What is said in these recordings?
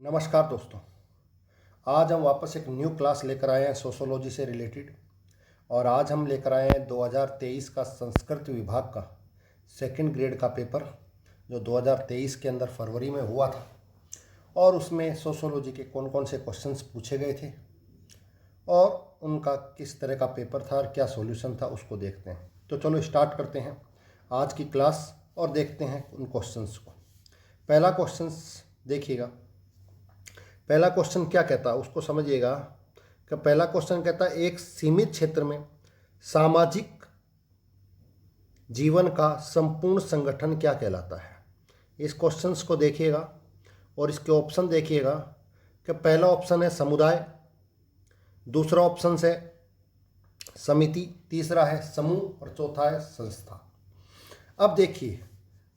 नमस्कार दोस्तों। आज हम वापस एक न्यू क्लास लेकर आए हैं सोशोलॉजी से रिलेटेड। और आज हम लेकर आए हैं 2023 का संस्कृत विभाग का सेकंड ग्रेड का पेपर, जो 2023 के अंदर फरवरी में हुआ था। और उसमें सोशोलॉजी के कौन कौन से क्वेश्चंस पूछे गए थे और उनका किस तरह का पेपर था और क्या सॉल्यूशन था, उसको देखते हैं। तो चलो स्टार्ट करते हैं आज की क्लास और देखते हैं उन क्वेश्चंस को। पहला क्वेश्चन देखिएगा। पहला क्वेश्चन क्या कहता है उसको समझिएगा कि पहला क्वेश्चन कहता है एक सीमित क्षेत्र में सामाजिक जीवन का संपूर्ण संगठन क्या कहलाता है। इस क्वेश्चंस को देखिएगा और इसके ऑप्शन देखिएगा कि पहला ऑप्शन है समुदाय, दूसरा ऑप्शन है समिति, तीसरा है समूह और चौथा है संस्था। अब देखिए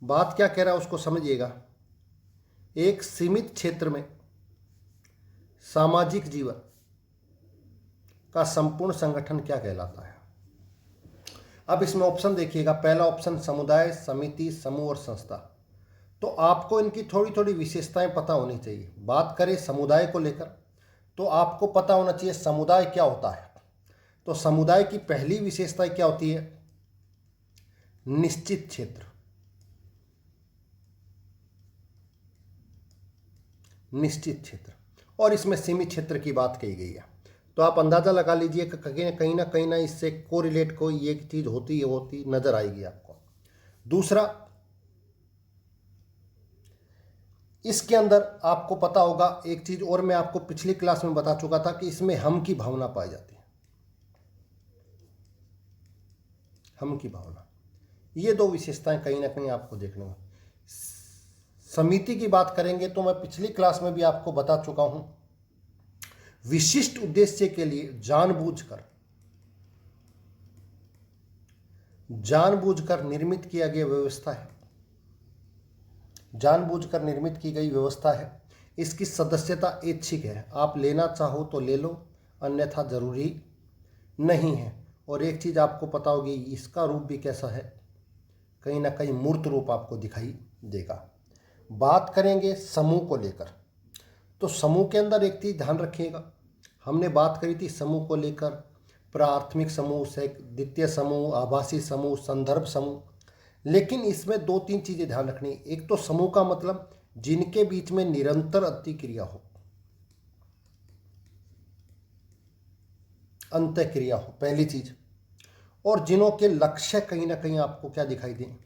बात क्या कह रहा है उसको समझिएगा। एक सीमित क्षेत्र में सामाजिक जीवन का संपूर्ण संगठन क्या कहलाता है। अब इसमें ऑप्शन देखिएगा। पहला ऑप्शन समुदाय, समिति, समूह और संस्था। तो आपको इनकी थोड़ी थोड़ी विशेषताएं पता होनी चाहिए। बात करें समुदाय को लेकर तो आपको पता होना चाहिए समुदाय क्या होता है। तो समुदाय की पहली विशेषता क्या होती है? निश्चित क्षेत्र। निश्चित क्षेत्र। और इसमें सीमित क्षेत्र की बात कही गई है। तो आप अंदाज़ा लगा लीजिए कि कहीं ना इससे कोरिलेट कोई एक चीज़ होती नजर आएगी आपको। दूसरा, इसके अंदर आपको पता होगा एक चीज़ और मैं आपको पिछली क्लास में बता चुका था कि इसमें हम की भावना पाई जाती है। हम की भावना, ये दो विशेषताएं कहीं ना कहीं आपको देखने में। समिति की बात करेंगे तो मैं पिछली क्लास में भी आपको बता चुका हूं, विशिष्ट उद्देश्य के लिए जानबूझकर निर्मित किया गया व्यवस्था है। जानबूझकर निर्मित की गई व्यवस्था है। इसकी सदस्यता ऐच्छिक है, आप लेना चाहो तो ले लो, अन्यथा जरूरी नहीं है। और एक चीज आपको पता होगी, इसका रूप भी कैसा है, कहीं ना कहीं मूर्त रूप आपको दिखाई देगा। बात करेंगे समूह को लेकर तो समूह के अंदर एक चीज ध्यान रखिएगा। हमने बात करी थी समूह को लेकर, प्राथमिक समूह से द्वितीय समूह, आभासी समूह, संदर्भ समूह। लेकिन इसमें दो तीन चीजें ध्यान रखनी। एक तो समूह का मतलब जिनके बीच में निरंतर अंतःक्रिया हो, पहली चीज। और जिनों के लक्ष्य कहीं ना कहीं आपको क्या दिखाई दें,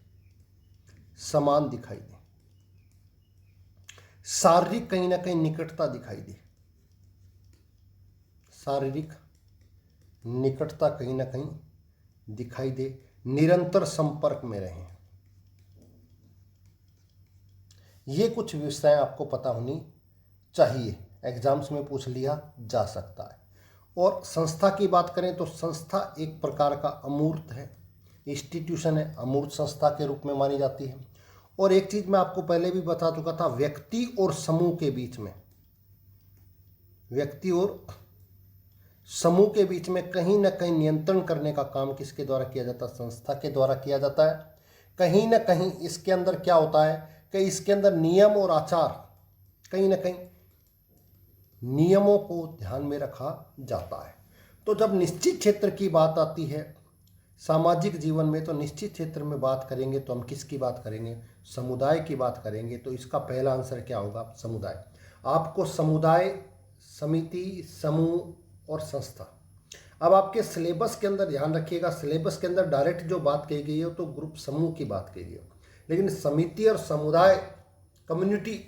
समान दिखाई दे। शारीरिक कहीं ना कहीं निकटता दिखाई दे, शारीरिक निकटता कहीं ना कहीं दिखाई दे, निरंतर संपर्क में रहें। ये कुछ विषय आपको पता होनी चाहिए, एग्जाम्स में पूछ लिया जा सकता है। और संस्था की बात करें तो संस्था एक प्रकार का अमूर्त है, इंस्टीट्यूशन है, अमूर्त संस्था के रूप में मानी जाती है। और एक चीज मैं आपको पहले भी बता चुका था, व्यक्ति और समूह के बीच में, व्यक्ति और समूह के बीच में कहीं ना कहीं नियंत्रण करने का काम किसके द्वारा किया जाता है? संस्था के द्वारा किया जाता है। कहीं ना कहीं इसके अंदर क्या होता है कि इसके अंदर नियम और आचार, कहीं ना कहीं नियमों को ध्यान में रखा जाता है। तो जब निश्चित क्षेत्र की बात आती है सामाजिक जीवन में, तो निश्चित क्षेत्र में बात करेंगे तो हम किसकी बात करेंगे? समुदाय की बात करेंगे। तो इसका पहला आंसर क्या होगा? समुदाय। आपको समुदाय, समिति, समूह और संस्था। अब आपके सिलेबस के अंदर ध्यान रखिएगा, सिलेबस के अंदर डायरेक्ट जो बात कही गई हो तो ग्रुप समूह की बात कही गई हो, लेकिन समिति और समुदाय, कम्युनिटी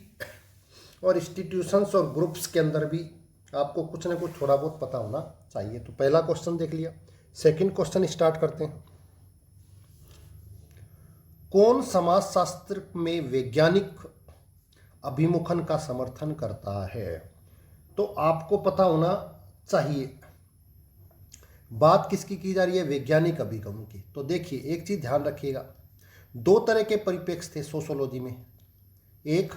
और इंस्टीट्यूशंस और ग्रुप्स के अंदर भी आपको कुछ ना कुछ थोड़ा बहुत पता होना चाहिए। तो पहला क्वेश्चन देख लिया। सेकंड क्वेश्चन स्टार्ट करते हैं। कौन समाजशास्त्र में वैज्ञानिक अभिमुखन का समर्थन करता है? तो आपको पता होना चाहिए बात किसकी की जा रही है? वैज्ञानिक अभिगम की। तो देखिए एक चीज ध्यान रखिएगा, दो तरह के परिप्रेक्ष्य थे सोशियोलॉजी में, एक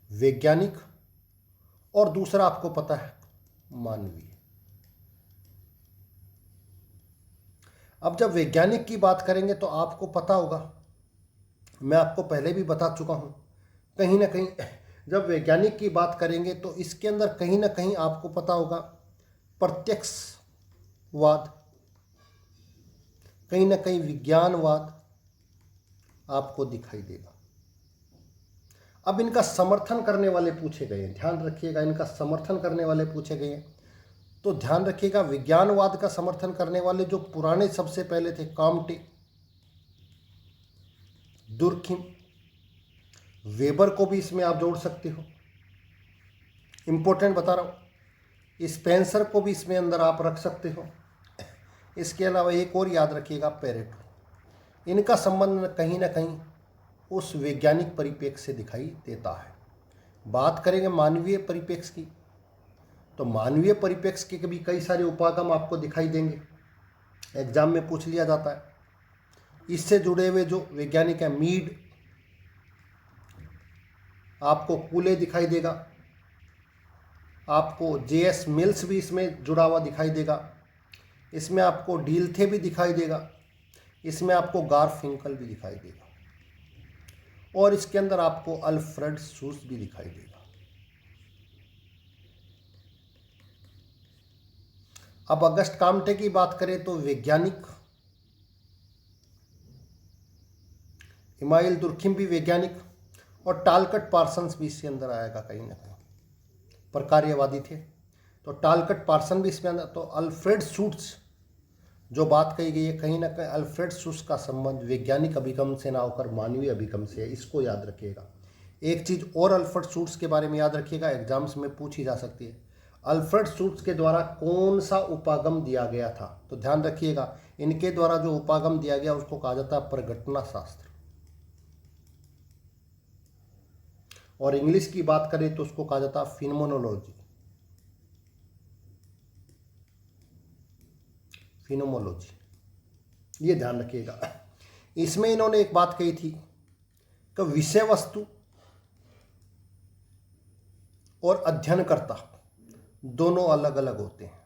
वैज्ञानिक और दूसरा आपको पता है मानवीय। अब जब वैज्ञानिक की बात करेंगे तो आपको पता होगा, मैं आपको पहले भी बता चुका हूं कहीं ना कहीं जब वैज्ञानिक की बात करेंगे तो इसके अंदर कहीं ना कहीं आपको पता होगा प्रत्यक्षवाद, कहीं ना कहीं विज्ञानवाद आपको दिखाई देगा। अब इनका समर्थन करने वाले पूछे गए हैं, ध्यान रखिएगा, इनका समर्थन करने वाले पूछे गए हैं। तो ध्यान रखिएगा, विज्ञानवाद का समर्थन करने वाले जो पुराने सबसे पहले थे, काम्टे, दुर्खिम, वेबर को भी इसमें आप जोड़ सकते हो, इंपॉर्टेंट बता रहा हूँ, स्पेंसर को भी इसमें अंदर आप रख सकते हो। इसके अलावा एक और याद रखिएगा, पेरेटो। इनका संबंध कहीं ना कहीं उस वैज्ञानिक परिप्रेक्ष्य से दिखाई देता है। बात करेंगे मानवीय परिप्रेक्ष्य की, तो मानवीय परिप्रेक्ष्य के भी कई सारे उपागम आपको दिखाई देंगे, एग्जाम में पूछ लिया जाता है। इससे जुड़े हुए जो वैज्ञानिक हैं, मीड, आपको कूले दिखाई देगा, आपको जेएस मिल्स भी इसमें जुड़ा हुआ दिखाई देगा, इसमें आपको डीलथे भी दिखाई देगा, इसमें आपको गारफिंकल भी दिखाई देगा, और इसके अंदर आपको अल्फ्रेड सूस भी दिखाई देगा। अब अगस्ट काम्टे की बात करें तो वैज्ञानिक, इमाइल दुर्खिम भी वैज्ञानिक, और टालकट पार्सन्स भी इसके अंदर आएगा, कहीं ना कहीं प्रकार्यवादी थे, तो टालकट पार्सन भी इसमें अंदर। तो अल्फ्रेड सूट्स जो बात कही गई है, कहीं ना कहीं अल्फ्रेड सूट्स का संबंध वैज्ञानिक अभिगम से ना होकर मानवीय अभिगम से है, इसको याद रखिएगा। एक चीज़ और अल्फ्रेड सूट्स के बारे में याद रखिएगा, एग्जाम्स में पूछी जा सकती है, अल्फ्रेड सूट्स के द्वारा कौन सा उपागम दिया गया था। तो ध्यान रखिएगा, इनके द्वारा जो उपागम दिया गया उसको कहा जाता है प्रघटना शास्त्र, और इंग्लिश की बात करें तो उसको कहा जाता है फिनोमेनोलॉजी, फिनोमोलॉजी। ये ध्यान रखिएगा। इसमें इन्होंने एक बात कही थी कि विषय वस्तु और अध्ययनकर्ता दोनों अलग अलग होते हैं,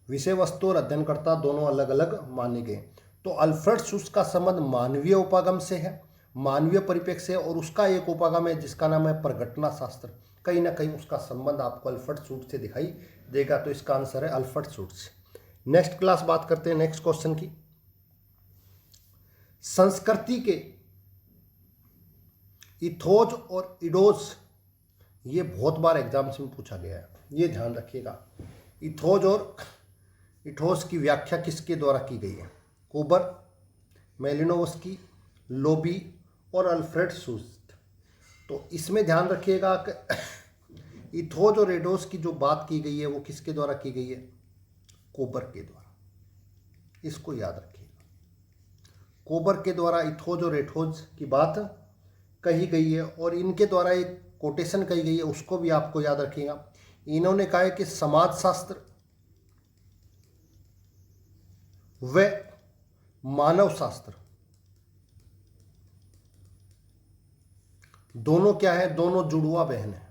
विषय वस्तु और अध्ययनकर्ता दोनों अलग अलग माने गए। तो अल्फ्रेड सूट्स का संबंध मानवीय उपागम से है, मानवीय परिप्रेक्ष्य से, और उसका एक उपागम है जिसका नाम है प्रघटना शास्त्र, कहीं ना कहीं उसका संबंध आपको अल्फ्रेड सूट्स से दिखाई देगा। तो इसका आंसर है अल्फ्रेड सूट्स। नेक्स्ट क्लास बात करते हैं नेक्स्ट क्वेश्चन की। संस्कृति के इथोज और इडोज, ये बहुत बार एग्जाम्स में पूछा गया है, ये ध्यान रखिएगा। इथोज और इथोस की व्याख्या किसके द्वारा की गई है? कोबर, मेलिनोवस्की, लोबी और अल्फ्रेड सूट्स। तो इसमें ध्यान रखिएगा कि इथोज और एडोस की जो बात की गई है वो किसके द्वारा की गई है? कोबर के द्वारा, इसको याद रखिएगा। कोबर के द्वारा इथोज और एथोज की बात कही गई है, और इनके द्वारा एक कोटेशन कही गई है, उसको भी आपको याद रखिएगा। इन्होंने कहा है कि समाजशास्त्र व मानव शास्त्र दोनों क्या है? दोनों जुड़वा बहन है।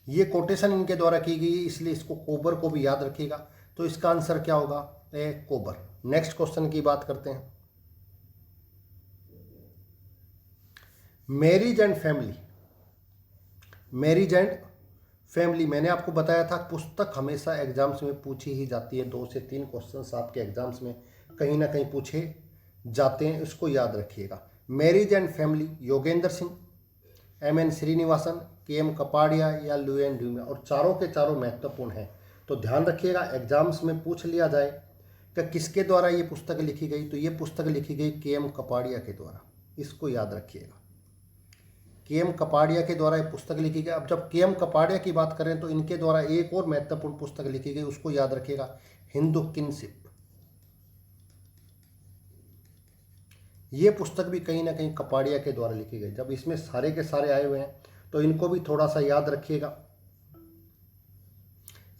ये कोटेशन इनके द्वारा की गई है, इसलिए इसको कोबर को भी याद रखिएगा। तो इसका आंसर क्या होगा? ए कोबर। नेक्स्ट क्वेश्चन की बात करते हैं। Marriage and family, marriage and family, मैंने आपको बताया था पुस्तक हमेशा एग्जाम्स में पूछी ही जाती है। 2 से 3 क्वेश्चंस आपके एग्जाम्स में कहीं ना कहीं पूछे जाते हैं, इसको याद रखिएगा। Marriage and family, Yogendra Singh, M.N.. Srinivasan, KM. Kapadia या लुएन ड्यूमे, और चारों के चारों महत्वपूर्ण हैं। तो ध्यान रखिएगा, एग्जाम्स में पूछ लिया जाए कि किसके द्वारा ये पुस्तक लिखी गई, तो ये पुस्तक लिखी गई के.एम. कपाड़िया के द्वारा, इसको याद रखिएगा। के.एम. कपाड़िया के द्वारा ये पुस्तक लिखी गई। अब जब के.एम. कपाड़िया की बात करें तो इनके द्वारा एक और महत्वपूर्ण पुस्तक लिखी गई, उसको याद रखिएगा, हिंदू किनशिप। ये पुस्तक भी कहीं ना कहीं कपाड़िया के द्वारा लिखी गई। जब इसमें सारे के सारे आए हुए हैं तो इनको भी थोड़ा सा याद रखिएगा।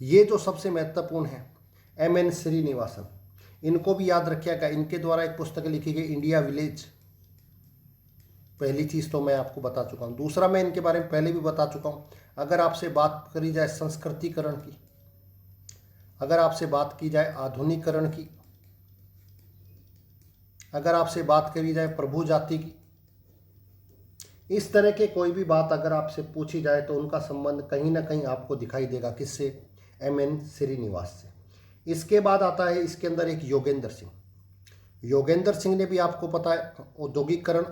ये जो सबसे महत्वपूर्ण है एम.एन. श्रीनिवासन, इनको भी याद रखिएगा। इनके द्वारा एक पुस्तक लिखी गई, इंडिया विलेज। पहली चीज़ तो मैं आपको बता चुका हूँ। दूसरा, मैं इनके बारे में पहले भी बता चुका हूँ। अगर आपसे बात करी जाए संस्कृतिकरण की, अगर आपसे बात की जाए आधुनिकीकरण की, अगर आपसे बात करी जाए प्रभु जाति की, इस तरह के कोई भी बात अगर आपसे पूछी जाए तो उनका संबंध कहीं ना कहीं आपको दिखाई देगा। किससे? एम.एन. श्रीनिवास से। इसके बाद आता है इसके अंदर एक योगेंद्र सिंह। योगेंद्र सिंह ने भी आपको पता है औद्योगिकरण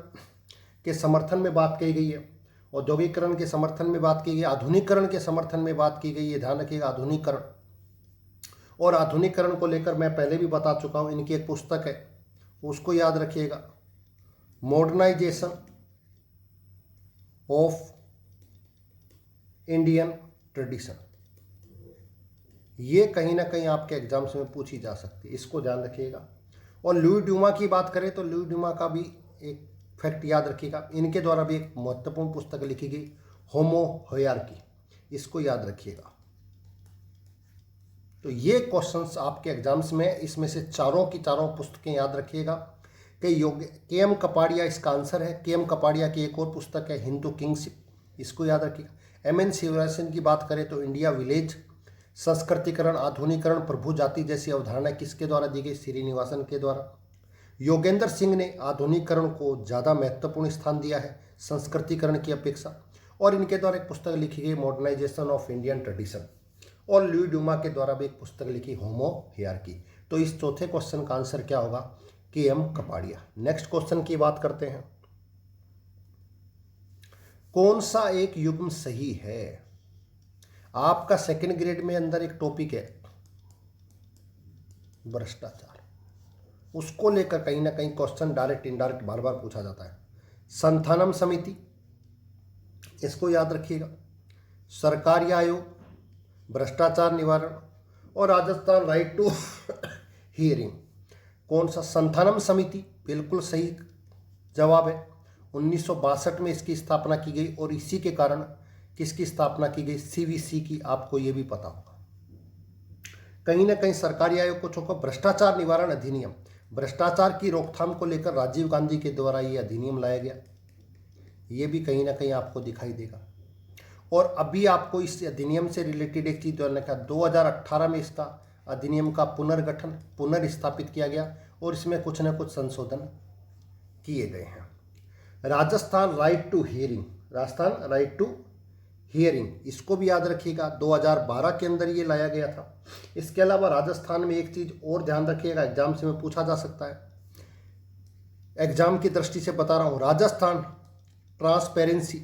के समर्थन में बात की गई है, औद्योगिकरण के समर्थन में बात की गई, आधुनिकीकरण के समर्थन में बात की गई है। ध्यान रखिएगा, आधुनिकीकरण और आधुनिकीकरण को लेकर मैं पहले भी बता चुका हूँ। इनकी एक पुस्तक है, उसको याद रखिएगा, मॉडर्नाइजेशन ऑफ इंडियन ट्रेडिशन। ये कहीं ना कहीं आपके एग्जाम्स में पूछी जा सकती है, इसको ध्यान रखिएगा। और लुई ड्यूमा की बात करें तो लुई ड्यूमा का भी एक फैक्ट याद रखिएगा, इनके द्वारा भी एक महत्वपूर्ण पुस्तक लिखी गई, होमो हायरार्की, इसको याद रखिएगा। तो ये क्वेश्चंस आपके एग्जाम्स में, इसमें से चारों की चारों पुस्तकें याद रखिएगा कि के.एम. कपाड़िया इसका आंसर है। के.एम. कपाड़िया की एक और पुस्तक है हिंदू किंगशिप, इसको याद रखिएगा। एम.एन. शिवराजन की बात करें तो इंडिया विलेज, संस्कृतिकरण, आधुनिकरण, प्रभु जाति जैसी अवधारणा किसके द्वारा दी गई? श्रीनिवासन के द्वारा। योगेंद्र सिंह ने आधुनिकीकरण को ज़्यादा महत्वपूर्ण स्थान दिया है संस्कृतिकरण की अपेक्षा, और इनके द्वारा एक पुस्तक लिखी गई मॉडर्नाइजेशन ऑफ इंडियन ट्रेडिशन, और लुई ड्यूमा के द्वारा भी एक पुस्तक लिखी होमो हायरार्की। तो इस चौथे क्वेश्चन का आंसर क्या होगा? के.एम. कपाड़िया। नेक्स्ट क्वेश्चन की बात करते हैं, कौन सा एक युग्म सही है? आपका सेकंड ग्रेड में अंदर एक टॉपिक है भ्रष्टाचार, उसको लेकर कहीं ना कहीं क्वेश्चन डायरेक्ट इनडायरेक्ट बार बार पूछा जाता है। संथानम समिति, इसको याद रखिएगा, सरकारी आयोग, भ्रष्टाचार निवारण, और राजस्थान राइट टू हियरिंग। कौन सा? संथानम समिति बिल्कुल सही जवाब है। 1962 में इसकी स्थापना की गई, और इसी के कारण किसकी स्थापना की गई? सीवीसी की। आपको ये भी पता होगा। कहीं ना कहीं सरकारी आयोग को छोड़कर भ्रष्टाचार निवारण अधिनियम, भ्रष्टाचार की रोकथाम को लेकर राजीव गांधी के द्वारा ये अधिनियम लाया गया, ये भी कहीं ना कहीं आपको दिखाई देगा। और अभी आपको इस अधिनियम से रिलेटेड एक चीज जानने का, 2018 में इसका अधिनियम का पुनर्गठन पुनर्स्थापित किया गया, और इसमें कुछ न कुछ संशोधन किए गए हैं। Rajasthan right to hearing, Rajasthan right to hearing, इसको भी याद रखिएगा, 2012 के अंदर ये लाया गया था। इसके अलावा राजस्थान में एक चीज और ध्यान रखिएगा, एग्जाम से में पूछा जा सकता है, एग्जाम की दृष्टि से बता रहा हूं, Rajasthan transparency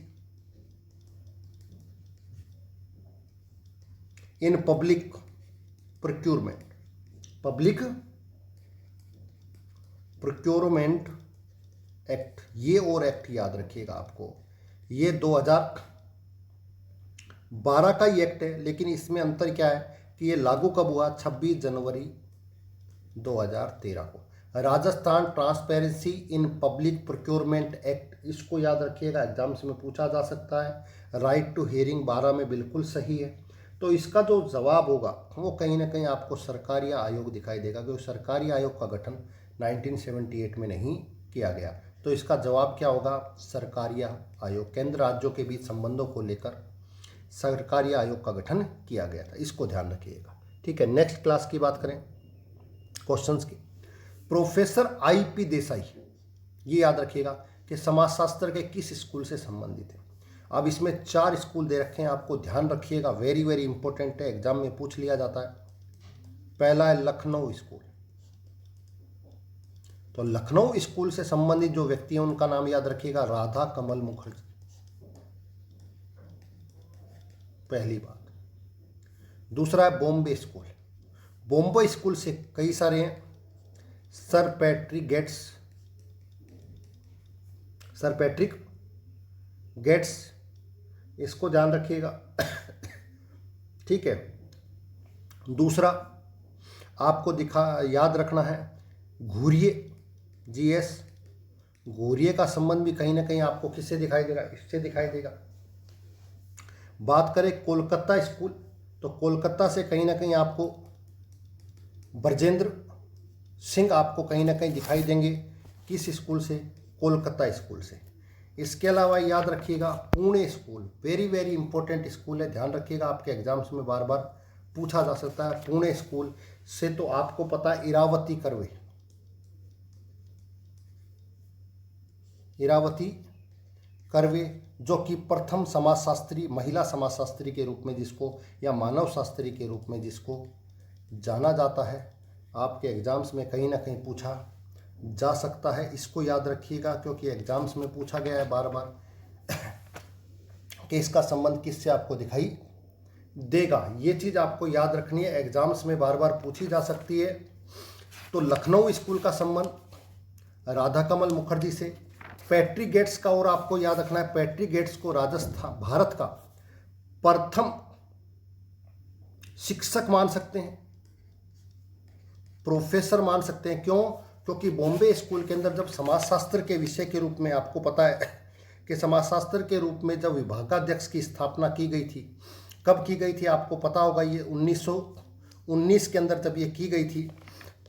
in public procurement, public procurement act, ये और एक्ट याद रखिएगा आपको। ये 2012 का ही एक्ट है, लेकिन इसमें अंतर क्या है कि ये लागू कब हुआ? 26 जनवरी 2013 को। Rajasthan transparency in public procurement act, इसको याद रखिएगा, एग्जाम्स में पूछा जा सकता है। राइट टू हियरिंग 12 में बिल्कुल सही है। तो इसका जो जवाब होगा वो कहीं ना कहीं आपको सरकारी आयोग दिखाई देगा, क्योंकि सरकारी आयोग का गठन 1978 में नहीं किया गया। तो इसका जवाब क्या होगा? सरकारी आयोग, केंद्र राज्यों के बीच संबंधों को लेकर सरकारी आयोग का गठन किया गया था, इसको ध्यान रखिएगा। ठीक है, नेक्स्ट क्लास की बात करें क्वेश्चंस की। Professor I.P. देसाई, ये याद रखिएगा कि समाजशास्त्र के किस स्कूल से संबंधित है। अब इसमें 4 स्कूल दे रखे हैं, आपको ध्यान रखिएगा, वेरी वेरी इंपॉर्टेंट है, एग्जाम में पूछ लिया जाता है। पहला है लखनऊ स्कूल, तो लखनऊ स्कूल से संबंधित जो व्यक्ति हैं उनका नाम याद रखिएगा, राधा कमल मुखर्जी, पहली बात। दूसरा है बॉम्बे स्कूल, बॉम्बे स्कूल से कई सारे हैं, सर पैट्रिक गेट्स, इसको ध्यान रखिएगा। ठीक है, दूसरा आपको याद रखना है घुरिये, GS घुरिये का संबंध भी कहीं ना कहीं आपको किससे दिखाई देगा? इससे दिखाई देगा। बात करें कोलकाता स्कूल, तो कोलकाता से कहीं ना कहीं आपको ब्रजेंद्र सिंह आपको कहीं ना कहीं दिखाई देंगे, किस स्कूल से? कोलकाता स्कूल से। इसके अलावा याद रखिएगा Pune school, very very important school है, ध्यान रखिएगा, आपके एग्जाम्स में बार बार पूछा जा सकता है। पुणे स्कूल से तो आपको पता है इरावती कर्वे, इरावती कर्वे, जो कि प्रथम समाजशास्त्री, महिला समाजशास्त्री के रूप में जिसको, या मानव शास्त्री के रूप में जिसको जाना जाता है। आपके एग्जाम्स में कहीं ना कहीं पूछा जा सकता है, इसको याद रखिएगा, क्योंकि एग्जाम्स में पूछा गया है बार बार कि इसका संबंध किससे आपको दिखाई देगा। ये चीज़ आपको याद रखनी है, एग्जाम्स में बार बार पूछी जा सकती है। तो लखनऊ स्कूल का संबंध राधा कमल मुखर्जी से। पैट्रिक गेट्स का और आपको याद रखना है, पैट्रिक गेट्स को राजस्थान, भारत का प्रथम शिक्षक मान सकते हैं, प्रोफेसर मान सकते हैं। क्यों? क्योंकि बॉम्बे स्कूल के अंदर जब समाजशास्त्र के विषय के रूप में, आपको पता है कि समाजशास्त्र के रूप में जब विभागाध्यक्ष की स्थापना की गई थी, कब की गई थी आपको पता होगा, ये 1919 के अंदर जब ये की गई थी।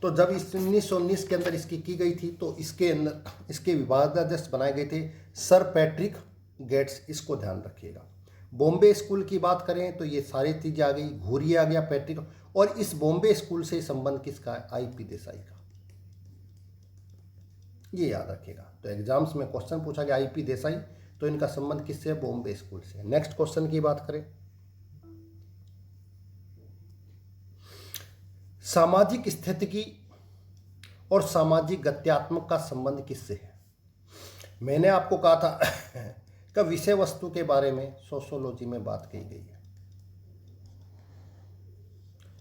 तो जब इस 1919 के अंदर इसकी की गई थी, तो इसके अंदर इसके विभागाध्यक्ष बनाए गए थे सर पैट्रिक गेट्स, इसको ध्यान रखिएगा। बॉम्बे स्कूल की बात करें तो ये सारी चीज़ें आ गई, घूरी आ गया, पैट्रिक, और इस बॉम्बे स्कूल से संबंध किसका है? आईपी देसाई का, ये याद रखिएगा। तो एग्जाम्स में क्वेश्चन पूछा गया आईपी देसाई, तो इनका संबंध किससे है? बॉम्बे स्कूल से। नेक्स्ट क्वेश्चन की बात करें, सामाजिक स्थितिकी और सामाजिक गत्यात्मक का संबंध किससे है? मैंने आपको कहा था कि विषय वस्तु के बारे में सोशियोलॉजी में बात की गई है,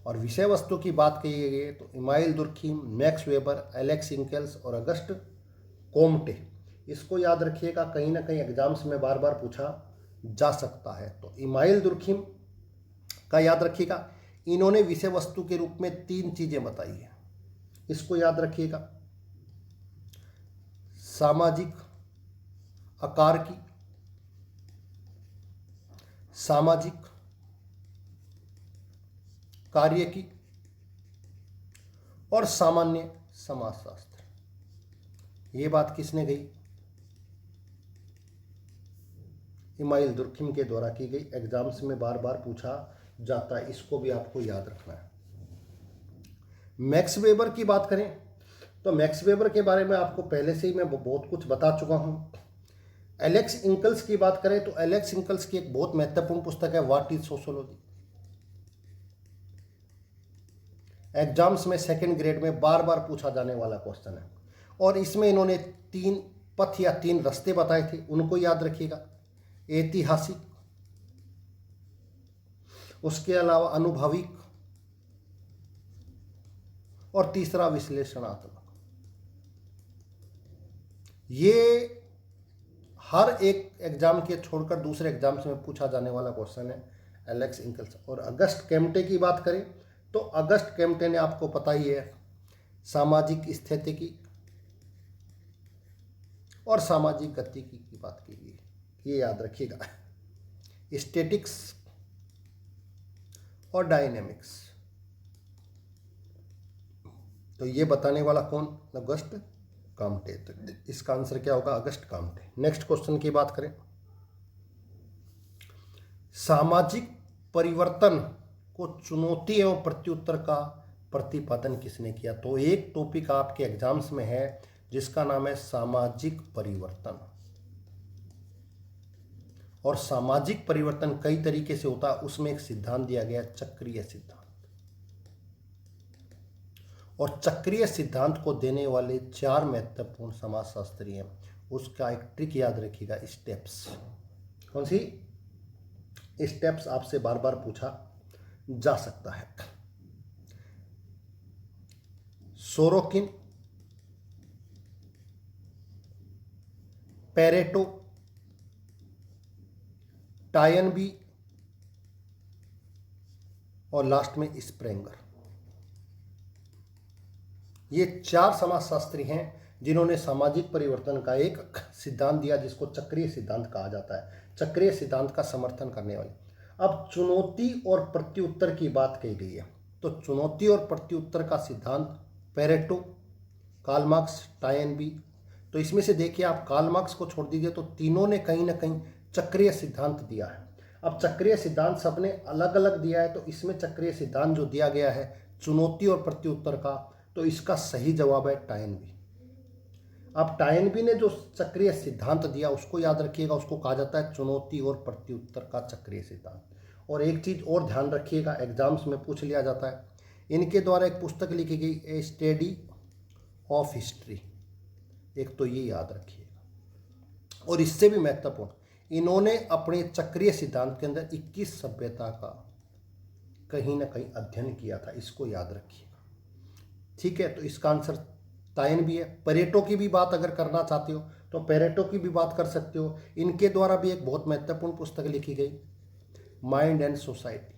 और विषय वस्तु की बात की गई है तो Emile Durkheim, Max Weber, Alex Inkeles और अगस्ट कोम्टे, इसको याद रखिएगा, कहीं ना कहीं एग्जाम्स में बार बार पूछा जा सकता है। तो इमाइल दुर्खीम का याद रखिएगा, इन्होंने विषय वस्तु के रूप में 3 चीजें बताई है, इसको याद रखिएगा। सामाजिक आकार की, सामाजिक कार्य की, और सामान्य समाजशास्त्र। ये बात किसने गई? इमाइल दुर्खिम के द्वारा की गई, एग्जाम्स में बार बार पूछा जाता है, इसको भी आपको याद रखना है। मैक्स वेबर की बात करें तो मैक्स वेबर के बारे में आपको पहले से ही मैं बहुत कुछ बता चुका हूं। एलेक्स इंकल्स की बात करें तो एलेक्स इंकल्स की एक बहुत महत्वपूर्ण पुस्तक है व्हाट इज सोशियोलॉजी। एग्जाम्स में 2nd ग्रेड में बार बार पूछा जाने वाला क्वेश्चन है, और इसमें इन्होंने 3 पथ या 3 रास्ते बताए थे, उनको याद रखिएगा। ऐतिहासिक, उसके अलावा अनुभविक, और तीसरा विश्लेषणात्मक। ये हर एक एग्जाम के छोड़कर दूसरे एग्जाम्स में पूछा जाने वाला क्वेश्चन है, एलेक्स इंकल्स। और अगस्ट कैम्पटे की बात करें तो अगस्ट कैम्पटे ने, आपको पता ही है, सामाजिक स्थितिकी और सामाजिक गतिकी की बात की गई, ये याद रखिएगा। स्टैटिक्स और डायनेमिक्स, तो ये बताने वाला कौन? Auguste Comte. तो इसका आंसर क्या होगा? August Comte. नेक्स्ट क्वेश्चन की बात करें, सामाजिक परिवर्तन को चुनौती एवं प्रत्युत्तर का प्रतिपादन किसने किया? तो एक टॉपिक आपके एग्जाम्स में है जिसका नाम है सामाजिक परिवर्तन, और सामाजिक परिवर्तन कई तरीके से होता है, उसमें एक सिद्धांत दिया गया, चक्रीय सिद्धांत। और चक्रीय सिद्धांत को देने वाले 4 महत्वपूर्ण समाजशास्त्री हैं, उसका एक ट्रिक याद रखिएगा, स्टेप्स। कौन सी? स्टेप्स आपसे बार बार पूछा जा सकता है। सोरोकिन, पेरेटो, टायनबी और लास्ट में स्प्रेंगर। ये 4 समाजशास्त्री हैं जिन्होंने सामाजिक परिवर्तन का एक सिद्धांत दिया, जिसको चक्रीय सिद्धांत कहा जाता है, चक्रीय सिद्धांत का समर्थन करने वाले। अब चुनौती और प्रत्युत्तर की बात कही गई है, तो चुनौती और प्रत्युत्तर का सिद्धांत पेरेटो, कार्ल मार्क्स, टायनबी। तो इसमें से देखिए, आप कार्ल मार्क्स को छोड़ दीजिए तो तीनों ने कहीं ना कहीं चक्रीय सिद्धांत दिया है। अब चक्रीय सिद्धांत सबने अलग अलग दिया है, तो इसमें चक्रीय सिद्धांत जो दिया गया है चुनौती और प्रत्युत्तर का, तो इसका सही जवाब है टायनबी। अब टायनबी ने जो चक्रीय सिद्धांत दिया उसको याद रखिएगा, उसको कहा जाता है चुनौती और प्रत्युत्तर का चक्रीय सिद्धांत। और एक चीज़ और ध्यान रखिएगा, एग्जाम्स में पूछ लिया जाता है, इनके द्वारा एक पुस्तक लिखी गई ए स्टडी ऑफ हिस्ट्री, एक तो ये याद रखिएगा। और इससे भी महत्वपूर्ण, इन्होंने अपने चक्रीय सिद्धांत के अंदर 21 सभ्यता का कहीं ना कहीं अध्ययन किया था, इसको याद रखिएगा। ठीक है, तो इसका आंसर तायनबी है। पेरेटो की भी बात अगर करना चाहते हो तो पेरेटो की भी बात कर सकते हो, इनके द्वारा भी एक बहुत महत्वपूर्ण पुस्तक लिखी गई, माइंड एंड सोसाइटी।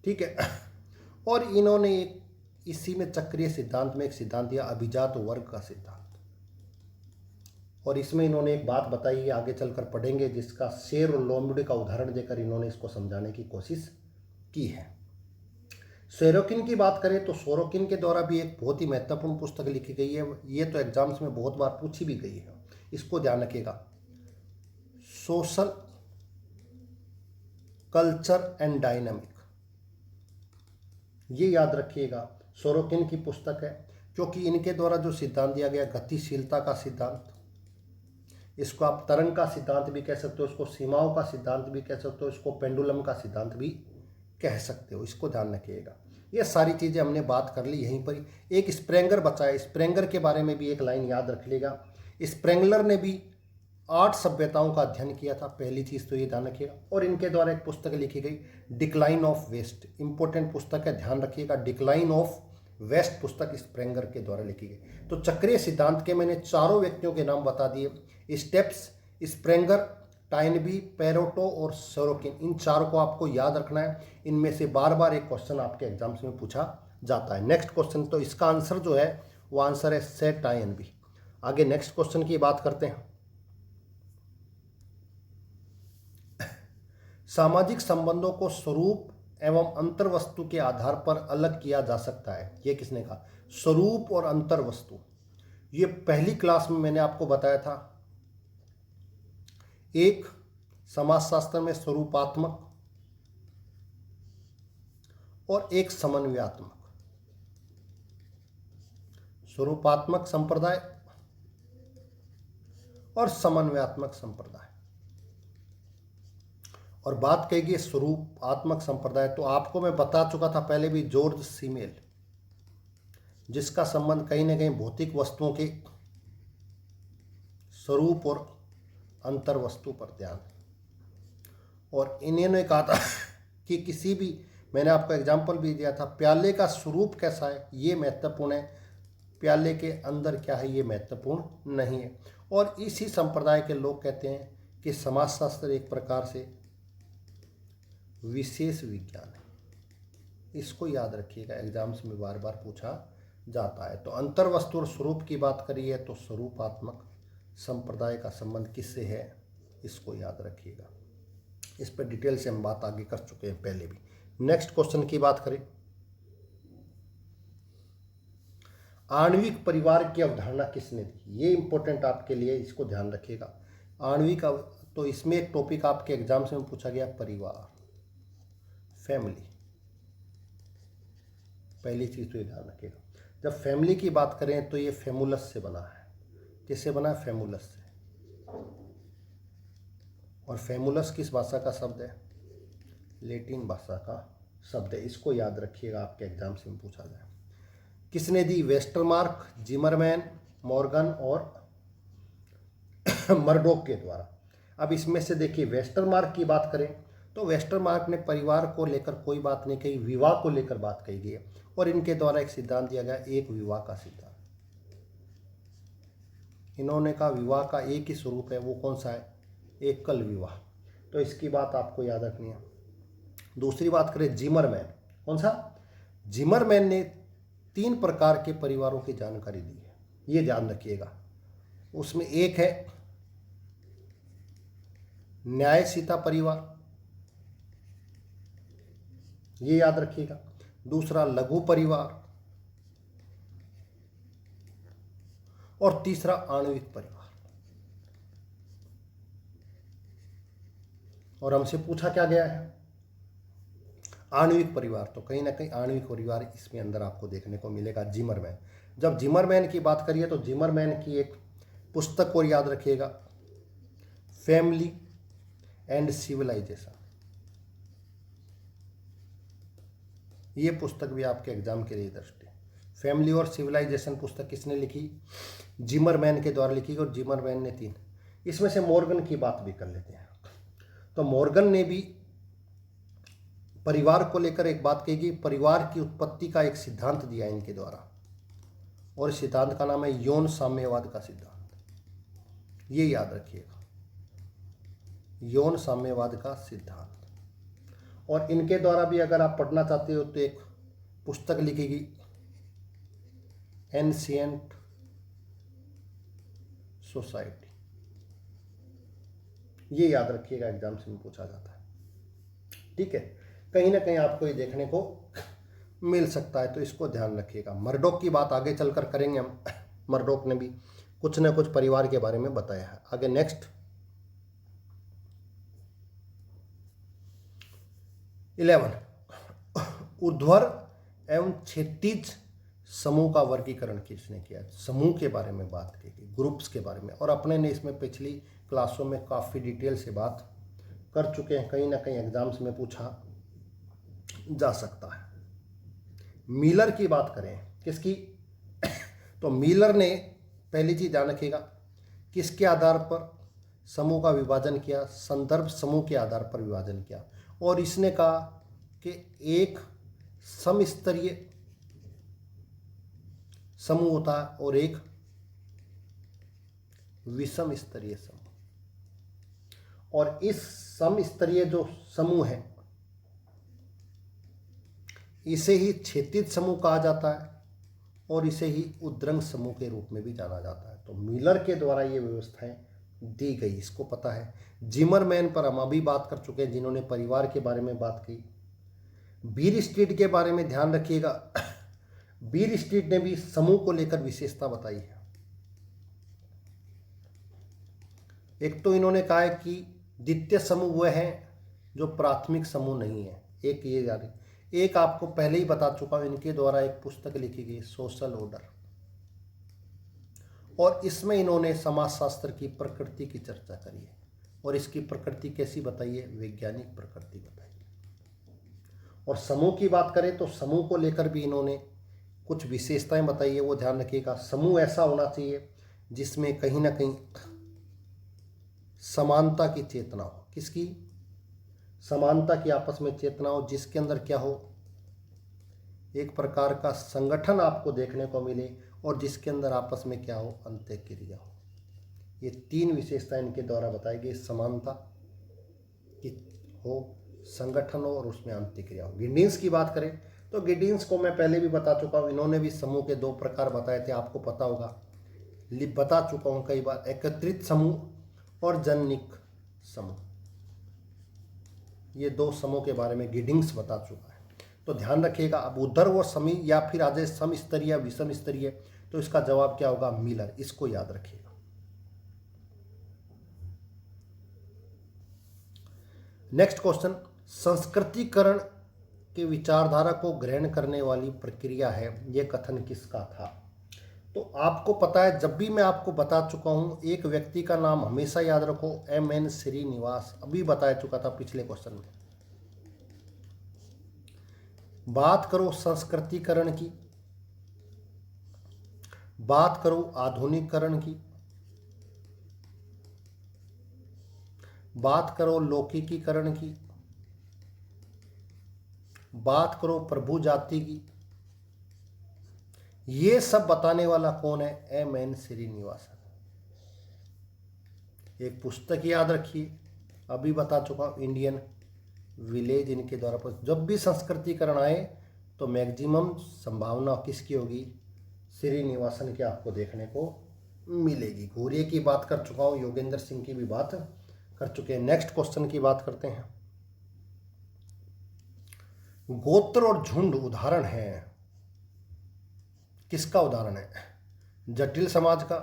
ठीक है, और इन्होंने एक इसी में चक्रीय सिद्धांत में एक सिद्धांत दिया, अभिजात वर्ग का सिद्धांत। और इसमें इन्होंने एक बात बताई है, आगे चलकर पढ़ेंगे, जिसका शेर और लोमड़ी का उदाहरण देकर इन्होंने इसको समझाने की कोशिश की है। सोरोकिन की बात करें तो सोरोकिन के द्वारा भी एक बहुत ही महत्वपूर्ण पुस्तक लिखी गई है, ये तो एग्जाम्स में बहुत बार पूछी भी गई है, इसको ध्यान रखिएगा, सोशल कल्चर एंड डायनामिक, ये याद रखिएगा, सोरोकिन की पुस्तक है। क्योंकि इनके द्वारा जो सिद्धांत दिया गया, गतिशीलता का सिद्धांत, इसको आप तरंग का सिद्धांत भी कह सकते हो, इसको सीमाओं का सिद्धांत भी कह सकते हो, इसको पेंडुलम का सिद्धांत भी कह सकते हो, इसको ध्यान रखिएगा। ये सारी चीज़ें हमने बात कर ली यहीं पर। एक स्प्रेंगर बचा है, स्प्रेंगर के बारे में भी एक लाइन याद रख लेगा। स्प्रेंगलर ने भी 8 सभ्यताओं का अध्ययन किया था, पहली चीज़ तो ये ध्यान रखिएगा। और इनके द्वारा एक पुस्तक लिखी गई, डिक्लाइन ऑफ वेस्ट, इंपॉर्टेंट पुस्तक है, ध्यान रखिएगा, डिक्लाइन ऑफ वेस्ट पुस्तक स्प्रेंगर के द्वारा लिखी गई। तो चक्रीय सिद्धांत के मैंने चारों व्यक्तियों के नाम बता दिए, स्टेप्स, स्प्रेंगर, टायनबी, पेरेटो और सोरोकिन, इन चारों को आपको याद रखना है। इनमें से बार बार एक क्वेश्चन आपके एग्जाम्स में पूछा जाता है। नेक्स्ट क्वेश्चन, तो इसका आंसर जो है वो आंसर है से टायनबी। आगे नेक्स्ट क्वेश्चन की बात करते हैं। सामाजिक संबंधों को स्वरूप एवं अंतर्वस्तु के आधार पर अलग किया जा सकता है, ये किसने कहा? स्वरूप और अंतर्वस्तु, ये पहली क्लास में मैंने आपको बताया था। एक समाजशास्त्र में स्वरूपात्मक और एक समन्वयात्मक। स्वरूपात्मक संप्रदाय और समन्वयात्मक संप्रदाय। और बात कहेगी स्वरूपात्मक संप्रदाय, तो आपको मैं बता चुका था पहले भी, जॉर्ज सीमेल, जिसका संबंध कहीं ना कहीं भौतिक वस्तुओं के स्वरूप और अंतर वस्तु पर ध्यान। और इन्होंने कहा था कि किसी भी, मैंने आपको एग्जाम्पल भी दिया था, प्याले का स्वरूप कैसा है ये महत्वपूर्ण है, प्याले के अंदर क्या है ये महत्वपूर्ण नहीं है। और इसी संप्रदाय के लोग कहते हैं कि समाजशास्त्र एक प्रकार से विशेष विज्ञान है, इसको याद रखिएगा, एग्जाम्स में बार बार पूछा जाता है। तो अंतर्वस्तु और स्वरूप की बात करिए तो स्वरूपात्मक संप्रदाय का संबंध किससे है, इसको याद रखिएगा। इस पर डिटेल से हम बात आगे कर चुके हैं पहले भी। नेक्स्ट क्वेश्चन की बात करें, आणविक परिवार की अवधारणा किसने दी, ये इंपॉर्टेंट आपके लिए, इसको ध्यान रखिएगा। आणविक, तो इसमें एक टॉपिक आपके एग्जाम्स में पूछा गया, परिवार, फैमिली, पहली चीज तो ये ध्यान रखिएगा। जब फैमिली की बात करें तो ये फेमुलस से बना है, किससे बना है? फेमुलस से। और फेमुलस किस भाषा का शब्द है? लैटिन भाषा का शब्द है, इसको याद रखिएगा, आपके एग्जाम से पूछा जाए। किसने दी? वेस्टरमार्क, जिमरमैन, मॉर्गन और मर्डोक के द्वारा। अब इसमें से देखिए, वेस्टरमार्क की बात करें तो वेस्टरमार्क ने परिवार को लेकर कोई बात नहीं कही, विवाह को लेकर बात कही गई है। और इनके द्वारा एक सिद्धांत दिया गया, एक विवाह का सिद्धांत। इन्होंने कहा विवाह का एक ही स्वरूप है, वो कौन सा है? एकल विवाह। तो इसकी बात आपको याद रखनी है। दूसरी बात करें, जिमरमैन, कौन सा? जिमरमैन ने 3 प्रकार के परिवारों की जानकारी दी है, ये ध्यान रखिएगा। उसमें एक है न्यायसीता परिवार, ये याद रखिएगा। दूसरा लघु परिवार, और तीसरा आणविक परिवार। और हमसे पूछा क्या गया है? आणविक परिवार। तो कहीं ना कहीं आणविक परिवार इसमें अंदर आपको देखने को मिलेगा, जिमरमैन। जब जिमरमैन की बात करिए तो जिमरमैन की एक पुस्तक और याद रखिएगा, फैमिली एंड सिविलाइजेशन। ये पुस्तक भी आपके एग्जाम के लिए दृष्टि। फैमिली और सिविलाइजेशन पुस्तक किसने लिखी? जिमरमैन के द्वारा लिखी, और जिमरमैन ने 3। इसमें से मॉर्गन की बात भी कर लेते हैं। तो मॉर्गन ने भी परिवार को लेकर एक बात कही कि परिवार की उत्पत्ति का एक सिद्धांत दिया इनके द्वारा, और इस सिद्धांत का नाम है यौन साम्यवाद का सिद्धांत। ये याद रखिएगा, यौन साम्यवाद का सिद्धांत। और इनके द्वारा भी अगर आप पढ़ना चाहते हो तो एक पुस्तक लिखेगी, एंशिएंट सोसाइटी। ये याद रखिएगा, एग्जाम से में पूछा जाता है। ठीक है, कहीं ना कहीं आपको ये देखने को मिल सकता है, तो इसको ध्यान रखिएगा। मर्डॉक की बात आगे चलकर करेंगे हम। मर्डॉक ने भी कुछ ना कुछ परिवार के बारे में बताया है। आगे नेक्स्ट 11, ऊर्ध्वर एवं क्षैतिज समूह का वर्गीकरण किसने किया? समूह के बारे में बात की गई, ग्रुप्स के बारे में, और अपने ने इसमें पिछली क्लासों में काफ़ी डिटेल से बात कर चुके हैं। कहीं ना कहीं एग्जाम्स में पूछा जा सकता है। मिलर की बात करें, किसकी? तो मिलर ने पहली चीज ध्यान रखिएगा, किसके आधार पर समूह का विभाजन किया? संदर्भ समूह के आधार पर विभाजन किया। और इसने कहा कि एक समस्तरीय समूह होता है और एक विषम स्तरीय समूह, और इस समस्तरीय जो समूह है इसे ही क्षैतिज समूह कहा जाता है, और इसे ही उद्रंग समूह के रूप में भी जाना जाता है। तो मिलर के द्वारा ये व्यवस्थाएं दी गई, इसको पता है। जिमरमैन पर हम अभी बात कर चुके हैं, जिन्होंने परिवार के बारे में बात की। बीर स्ट्रीट के बारे में ध्यान रखिएगा, बीर स्ट्रीट ने भी समूह को लेकर विशेषता बताई है। एक तो इन्होंने कहा है कि द्वितीय समूह वह है जो प्राथमिक समूह नहीं है, एक ये जाने। एक आपको पहले ही बता चुका हूं, इनके द्वारा एक पुस्तक लिखी गई, सोशल ऑर्डर, और इसमें इन्होंने समाजशास्त्र की प्रकृति की चर्चा करी है, और इसकी प्रकृति कैसी बताई है? वैज्ञानिक प्रकृति बताई है। और समूह की बात करें तो समूह को लेकर भी इन्होंने कुछ विशेषताएं बताई है, वो ध्यान रखिएगा। समूह ऐसा होना चाहिए जिसमें कहीं ना कहीं समानता की चेतना हो। किसकी? समानता की आपस में चेतना हो, जिसके अंदर क्या हो? एक प्रकार का संगठन आपको देखने को मिले, और जिसके अंदर आपस में क्या हो? अंतःक्रिया हो। ये 3 विशेषताएं इनके द्वारा बताई गई, समानता की हो, संगठन हो, और उसमें अंतःक्रिया हो। गिडिन्स की बात करें तो गिडिन्स को मैं पहले भी बता चुका हूँ, इन्होंने भी समूह के 2 प्रकार बताए थे, आपको पता होगा, बता चुका हूँ कई बार, एकत्रित समूह और जननिक समूह। ये 2 समूह के बारे में गिडिन्स बता चुका है, तो ध्यान रखिएगा। अब उधर वो समी या फिर आज समस्तरीय विषम स्तरीय, तो इसका जवाब क्या होगा? मिलर। इसको याद रखिएगा। नेक्स्ट क्वेश्चन, संस्कृतिकरण के विचारधारा को ग्रहण करने वाली प्रक्रिया है, यह कथन किसका था? तो आपको पता है, जब भी मैं आपको बता चुका हूं, एक व्यक्ति का नाम हमेशा याद रखो, M.N. श्रीनिवास। अभी बता चुका था पिछले क्वेश्चन में। बात करो संस्कृतिकरण की, बात करो आधुनिकीकरण की, बात करो लौकिकीकरण की, बात करो प्रभु जाति की, ये सब बताने वाला कौन है? M.N. श्रीनिवासन। एक पुस्तक याद रखिए, अभी बता चुका हूं, इंडियन विलेज, इनके द्वारा। जब भी संस्कृतिकरण आए तो मैक्सिमम संभावना किसकी होगी? श्रीनिवासन की आपको देखने को मिलेगी। घूरिये की बात कर चुका हूं, योगेंद्र सिंह की भी बात कर चुके हैं। नेक्स्ट क्वेश्चन की बात करते हैं। गोत्र और झुंड उदाहरण है, किसका उदाहरण है? जटिल समाज का,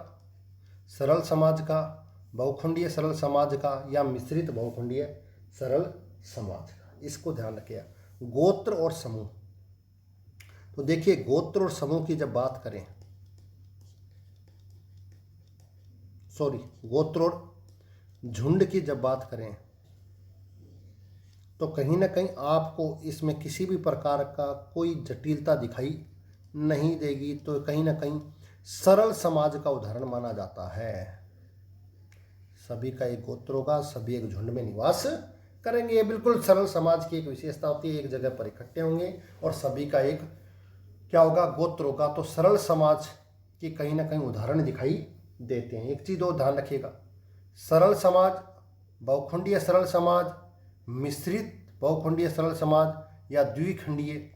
सरल समाज का, बहुखंडीय सरल समाज का, या मिश्रित बहुखंडीय सरल समाज का? इसको ध्यान रखिए। गोत्र और समूह, तो देखिए गोत्र और समूह की जब बात करें गोत्रोड झुंड की जब बात करें तो कहीं ना कहीं आपको इसमें किसी भी प्रकार का कोई जटिलता दिखाई नहीं देगी। तो कहीं ना कहीं सरल समाज का उदाहरण माना जाता है। सभी का एक गोत्र होगा, सभी एक झुंड में निवास करेंगे, ये बिल्कुल सरल समाज की एक विशेषता होती है। एक जगह पर इकट्ठे होंगे और सभी का एक क्या होगा, गोत्र होगा। तो सरल समाज की कहीं ना कहीं उदाहरण दिखाई देते हैं। एक चीज और ध्यान रखिएगा, सरल समाज, बहुखंडीय सरल समाज, मिश्रित बहुखंडीय सरल समाज या द्विखंडीय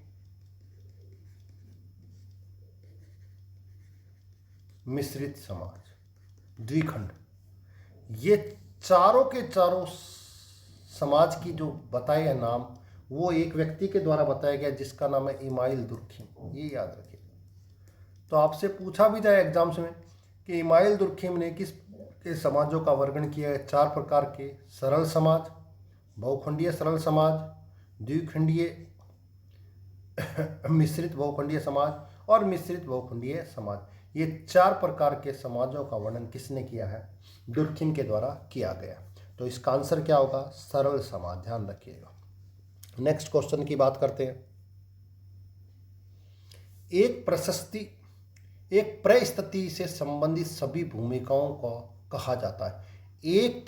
मिश्रित समाज, द्विखंड, ये चारों के चारों समाज की जो बताए हैं नाम, वो एक व्यक्ति के द्वारा बताया गया जिसका नाम है इमाइल दुर्खिम। ये याद रखिएगा। तो आपसे पूछा भी जाए एग्जाम्स में कि इमाइल दुर्खिम ने किस के समाजों का वर्णन किया है। 4 प्रकार के, सरल समाज, बहुखंडीय सरल समाज, द्विखंडीय मिश्रित बहुखंडीय समाज और मिश्रित बहुखंडीय समाज। ये 4 प्रकार के समाजों का वर्णन किसने किया है, दुर्खिम के द्वारा किया गया। तो इसका आंसर क्या होगा, सरल समाज, ध्यान रखिएगा। नेक्स्ट क्वेश्चन की बात करते हैं। एक परिस्थिति से संबंधित सभी भूमिकाओं को कहा जाता है। एक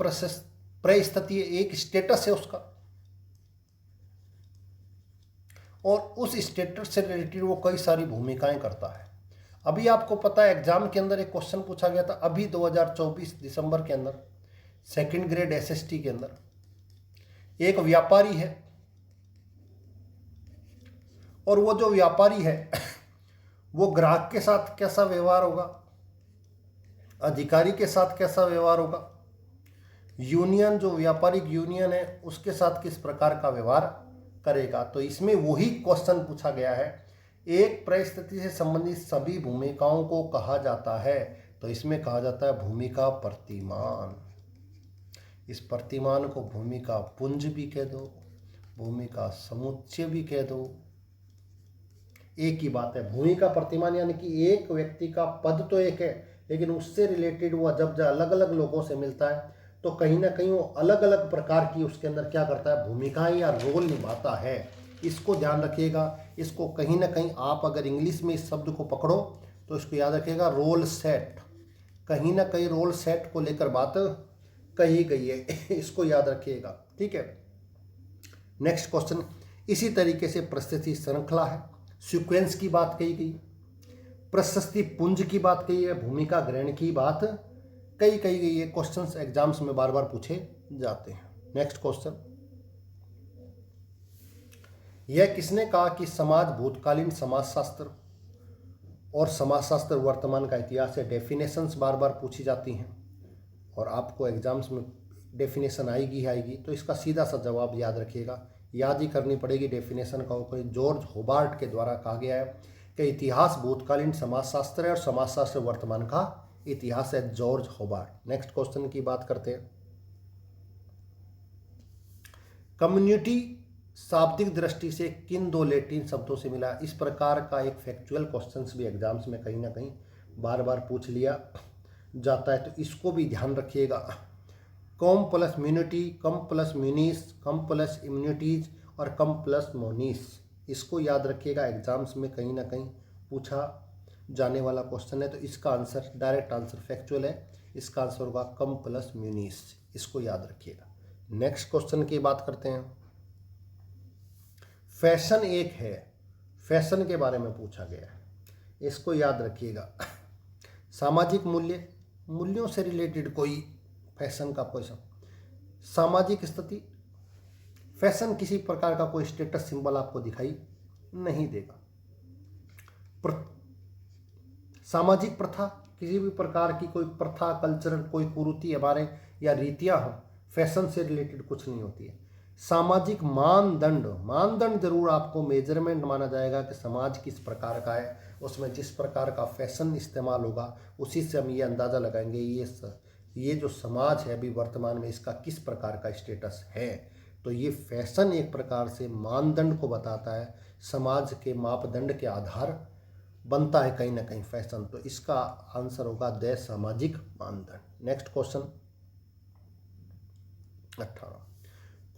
परिस्थिति, एक स्टेटस है उसका, और उस स्टेटस से रिलेटेड वो कई सारी भूमिकाएं करता है। अभी आपको पता है एग्जाम के अंदर एक क्वेश्चन पूछा गया था, अभी 2024 दिसंबर के अंदर, सेकंड ग्रेड एसएसटी के अंदर, एक व्यापारी है और वो जो व्यापारी है वो ग्राहक के साथ कैसा व्यवहार होगा, अधिकारी के साथ कैसा व्यवहार होगा, यूनियन जो व्यापारिक यूनियन है उसके साथ किस प्रकार का व्यवहार करेगा। तो इसमें वही क्वेश्चन पूछा गया है, एक परिस्थिति से संबंधित सभी भूमिकाओं को कहा जाता है। तो इसमें कहा जाता है भूमिका प्रतिमान। इस प्रतिमान को भूमिका पुंज भी कह दो, भूमिका समुच्चय भी कह दो, एक ही बात है। भूमिका प्रतिमान यानी कि एक व्यक्ति का पद तो एक है, लेकिन उससे रिलेटेड वो जब अलग अलग लोगों से मिलता है तो कहीं ना कहीं वो अलग अलग प्रकार की उसके अंदर क्या करता है, भूमिकाएं या रोल निभाता है। इसको ध्यान रखिएगा। इसको कहीं ना कहीं आप अगर इंग्लिश में इस शब्द को पकड़ो तो इसको याद रखिएगा, रोल सेट। कहीं ना कहीं रोल सेट को लेकर बात कही गई है, इसको याद रखिएगा, ठीक है। नेक्स्ट क्वेश्चन, इसी तरीके से प्रस्तुति श्रृंखला है, सीक्वेंस की बात कही गई, प्रशस्ति पुंज की बात कही है, भूमिका ग्रहण की बात कही गई है। क्वेश्चंस एग्जाम्स में बार बार पूछे जाते हैं। नेक्स्ट क्वेश्चन, यह किसने कहा कि समाज भूतकालीन समाजशास्त्र और समाजशास्त्र वर्तमान का इतिहास है। डेफिनेशंस बार बार पूछी जाती हैं और आपको एग्जाम्स में डेफिनेशन आएगी। तो इसका सीधा सा जवाब याद रखिएगा, याद ही करनी पड़ेगी डेफिनेशन का। कोई जॉर्ज होबार्ट के द्वारा कहा गया है कि इतिहास भूतकालीन समाजशास्त्र है और समाजशास्त्र वर्तमान का इतिहास है, जॉर्ज होबार्ट। नेक्स्ट क्वेश्चन की बात करते हैं। कम्युनिटी शाब्दिक दृष्टि से किन 2 लैटिन शब्दों से मिला। इस प्रकार का एक फैक्चुअल क्वेश्चंस भी एग्जाम्स में कहीं ना कहीं बार बार पूछ लिया जाता है, तो इसको भी ध्यान रखिएगा। कॉम प्लस म्यूनिटी, कम प्लस म्यूनिस, कम प्लस इम्यूनिटीज और कम प्लस मोनिस, इसको याद रखिएगा। एग्जाम्स में कहीं ना कहीं पूछा जाने वाला क्वेश्चन है। तो इसका आंसर, डायरेक्ट आंसर फैक्चुअल है, इसका आंसर होगा कम प्लस म्यूनिस, इसको याद रखिएगा। नेक्स्ट क्वेश्चन की बात करते हैं। फैशन एक है, फैशन के बारे में पूछा गया है, इसको याद रखिएगा। सामाजिक मूल्यों से रिलेटेड कोई फैशन का क्वेश्चन, सामाजिक स्थिति, फैशन किसी प्रकार का कोई स्टेटस सिंबल आपको दिखाई नहीं देगा। सामाजिक प्रथा, किसी भी प्रकार की कोई प्रथा, कल्चरल कोई कुरीति हमारे या रीतियां हो, फैशन से रिलेटेड कुछ नहीं होती है। सामाजिक मानदंड जरूर आपको मेजरमेंट माना जाएगा कि समाज किस प्रकार का है, उसमें जिस प्रकार का फैशन इस्तेमाल होगा उसी से हम ये अंदाज़ा लगाएंगे ये जो समाज है अभी वर्तमान में इसका किस प्रकार का स्टेटस है। तो ये फैशन एक प्रकार से मानदंड को बताता है, समाज के मापदंड के आधार बनता है कहीं ना कहीं फैशन। तो इसका आंसर होगा द सामाजिक मानदंड। नेक्स्ट क्वेश्चन 18,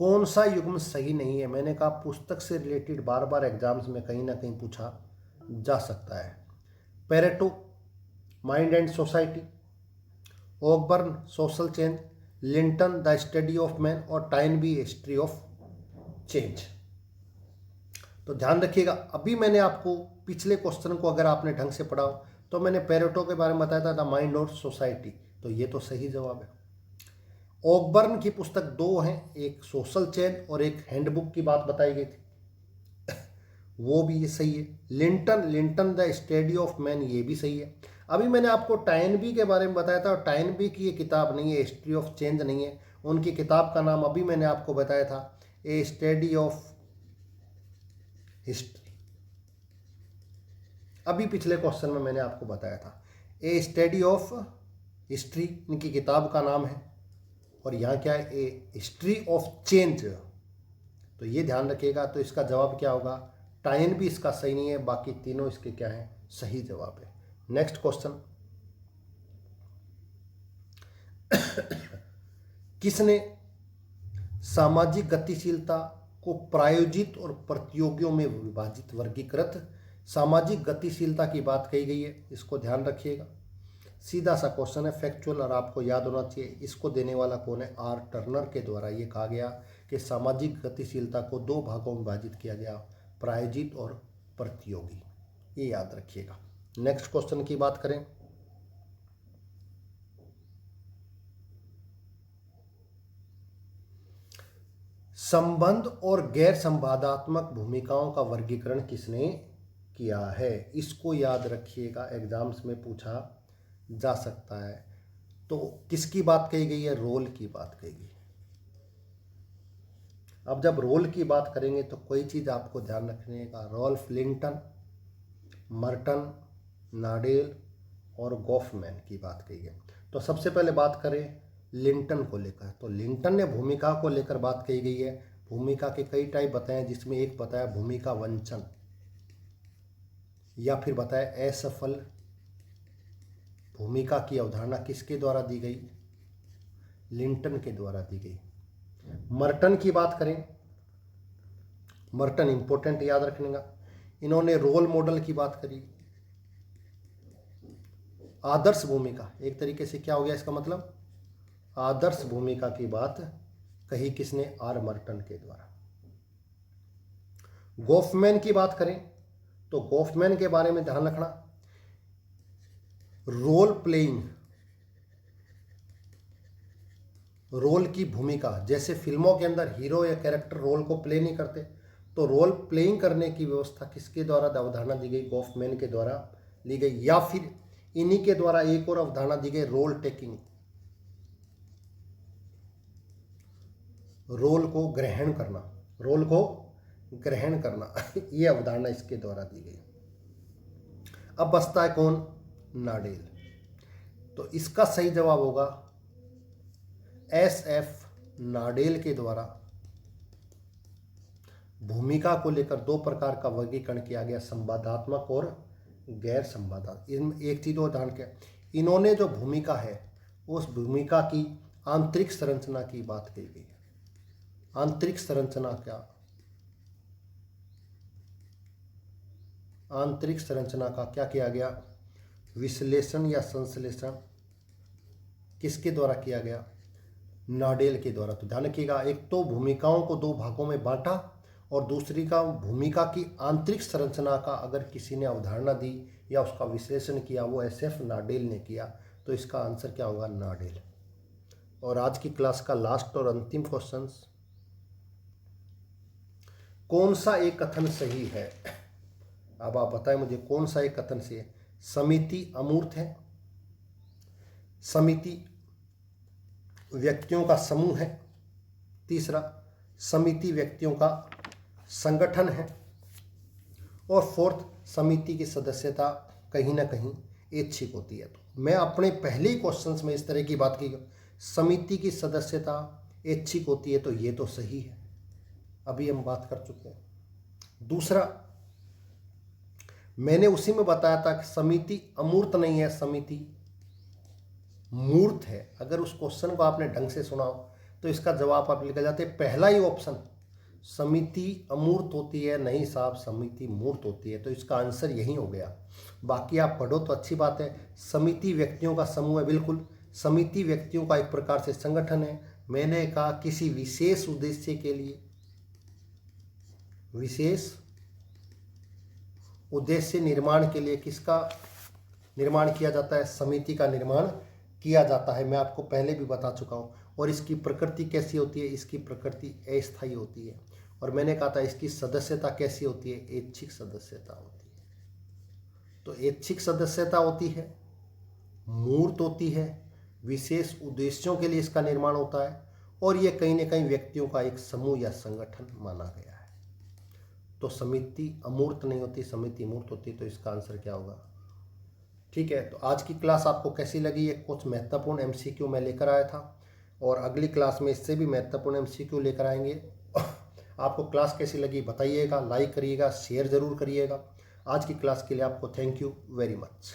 कौन सा युग्म सही नहीं है? मैंने कहा पुस्तक से रिलेटेड बार बार एग्जाम्स में कहीं ना कहीं पूछा जा सकता है। Pareto mind and society, Ogburn social change, Linton the study of man और टाइनबी हिस्ट्री ऑफ चेंज। तो ध्यान रखिएगा, अभी मैंने आपको पिछले क्वेश्चन को अगर आपने ढंग से पढ़ा हो तो मैंने पेरेटो के बारे में बताया था द माइंड और सोसाइटी, तो ये तो सही जवाब है। ओकबर्न की पुस्तक दो हैं, एक सोशल चेंज और एक हैंडबुक की बात बताई गई थी, वो भी ये सही है। Linton the study of man, ये भी सही है। अभी मैंने आपको टाइनबी के बारे में बताया था, और टाइनबी की ये किताब नहीं है, हिस्ट्री ऑफ चेंज नहीं है, उनकी किताब का नाम अभी मैंने आपको बताया था ए स्टडी ऑफ हिस्ट्री। अभी पिछले क्वेश्चन में मैंने आपको बताया था ए स्टडी ऑफ हिस्ट्री, इनकी किताब का नाम है, और यहाँ क्या है ए हिस्ट्री ऑफ चेंज। तो ये ध्यान रखिएगा। तो इसका जवाब क्या होगा? टाइन भी इसका सही नहीं है, बाकी तीनों इसके क्या है? सही जवाब है। नेक्स्ट क्वेश्चन, किसने सामाजिक गतिशीलता को प्रायोजित और प्रतियोगियों में विभाजित वर्गीकृत? सामाजिक गतिशीलता की बात कही गई है, इसको ध्यान रखिएगा। सीधा सा क्वेश्चन है, फैक्चुअल, और आपको याद होना चाहिए। इसको देने वाला कौन है? आर टर्नर के द्वारा ये कहा गया कि सामाजिक गतिशीलता को दो भागों में विभाजित किया गया, प्रायोजित और प्रतियोगी। ये याद रखिएगा। नेक्स्ट क्वेश्चन की बात करें, संबंध और गैर संवादात्मक भूमिकाओं का वर्गीकरण किसने किया है? इसको याद रखिएगा, एग्जाम्स में पूछा जा सकता है। तो किसकी बात कही गई है? रोल की बात कही गई। अब जब रोल की बात करेंगे तो कोई चीज आपको ध्यान रखने का, रॉल्फ लिंटन, मर्टन, नाडेल और गॉफमैन की बात कही है। तो सबसे पहले बात करें लिंटन को लेकर, तो लिंटन ने भूमिका को लेकर बात कही गई है। भूमिका के कई टाइप बताए, जिसमें एक बताया भूमिका वंचन, या फिर बताया असफल भूमिका की अवधारणा किसके द्वारा दी गई? लिंटन के द्वारा दी गई। मर्टन की बात करें, मर्टन इंपॉर्टेंट याद रखने का, इन्होंने रोल मॉडल की बात करी। आदर्श भूमिका, एक तरीके से क्या हो गया इसका मतलब? आदर्श भूमिका की बात कही किसने? आर मर्टन के द्वारा। गॉफमैन की बात करें तो गॉफमैन के बारे में ध्यान रखना, रोल प्लेइंग, रोल की भूमिका, जैसे फिल्मों के अंदर हीरो या कैरेक्टर रोल को प्ले नहीं करते, तो रोल प्लेइंग करने की व्यवस्था किसके द्वारा अवधारणा दी गई? गॉफमैन के द्वारा ली गई। या फिर इन्हीं के द्वारा एक और अवधारणा दी गई, रोल टेकिंग, रोल को ग्रहण करना, रोल को ग्रहण करना ये अवधारणा इसके द्वारा दी गई। अब बचता है कौन? नाडेल। तो इसका सही जवाब होगा SF नाडेल के द्वारा भूमिका को लेकर दो प्रकार का वर्गीकरण किया गया, संवादात्मक और गैर संवादात्मक। इनमें एक चीज और ध्यान किया, इन्होंने जो भूमिका है उस भूमिका की आंतरिक संरचना की बात की गई है। आंतरिक संरचना क्या? आंतरिक संरचना का क्या किया गया? विश्लेषण या संश्लेषण किसके द्वारा किया गया? नाडेल के द्वारा। तो ध्यान रखिएगा, एक तो भूमिकाओं को दो भागों में बांटा, और दूसरी का भूमिका की आंतरिक संरचना का अगर किसी ने अवधारणा दी या उसका विश्लेषण किया, वो SF नाडेल ने किया। तो इसका आंसर क्या होगा? नाडेल। और आज की क्लास का लास्ट और अंतिम क्वेश्चन, कौन सा एक कथन सही है? अब आप बताएं मुझे, कौन सा एक कथन सही है? समिति अमूर्त है, समिति व्यक्तियों का समूह है, तीसरा समिति व्यक्तियों का संगठन है, और फोर्थ समिति की सदस्यता कहीं ना कहीं ऐच्छिक होती है। तो मैं अपने पहले ही क्वेश्चंस में इस तरह की बात की, समिति की सदस्यता ऐच्छिक होती है, तो ये तो सही है, अभी हम बात कर चुके हैं। दूसरा, मैंने उसी में बताया था कि समिति अमूर्त नहीं है, समिति मूर्त है। अगर उस क्वेश्चन को आपने ढंग से सुना हो तो इसका जवाब आप निकल जाते। पहला ही ऑप्शन, समिति अमूर्त होती है, नहीं साहब, समिति मूर्त होती है। तो इसका आंसर यही हो गया। बाकी आप पढ़ो तो अच्छी बात है। समिति व्यक्तियों का समूह है, बिल्कुल। समिति व्यक्तियों का एक प्रकार से संगठन है। मैंने कहा किसी विशेष उद्देश्य के लिए, विशेष उद्देश्य निर्माण के लिए किसका निर्माण किया जाता है? समिति का निर्माण किया जाता है। मैं आपको पहले भी बता चुका हूँ। और इसकी प्रकृति कैसी होती है? इसकी प्रकृति अस्थायी होती है। और मैंने कहा था इसकी सदस्यता कैसी होती है? ऐच्छिक सदस्यता होती है। तो ऐच्छिक सदस्यता होती है, मूर्त होती है, विशेष उद्देश्यों के लिए इसका निर्माण होता है, और ये कहीं ना कहीं व्यक्तियों का एक समूह या संगठन माना गया है। तो समिति अमूर्त नहीं होती, समिति मूर्त होती। तो इसका आंसर क्या होगा? ठीक है। तो आज की क्लास आपको कैसी लगी? ये कुछ महत्वपूर्ण एमसीक्यू मैं लेकर आया था, और अगली क्लास में इससे भी महत्वपूर्ण एमसीक्यू लेकर आएंगे। आपको क्लास कैसी लगी बताइएगा, लाइक करिएगा, शेयर ज़रूर करिएगा। आज की क्लास के लिए आपको थैंक यू वेरी मच।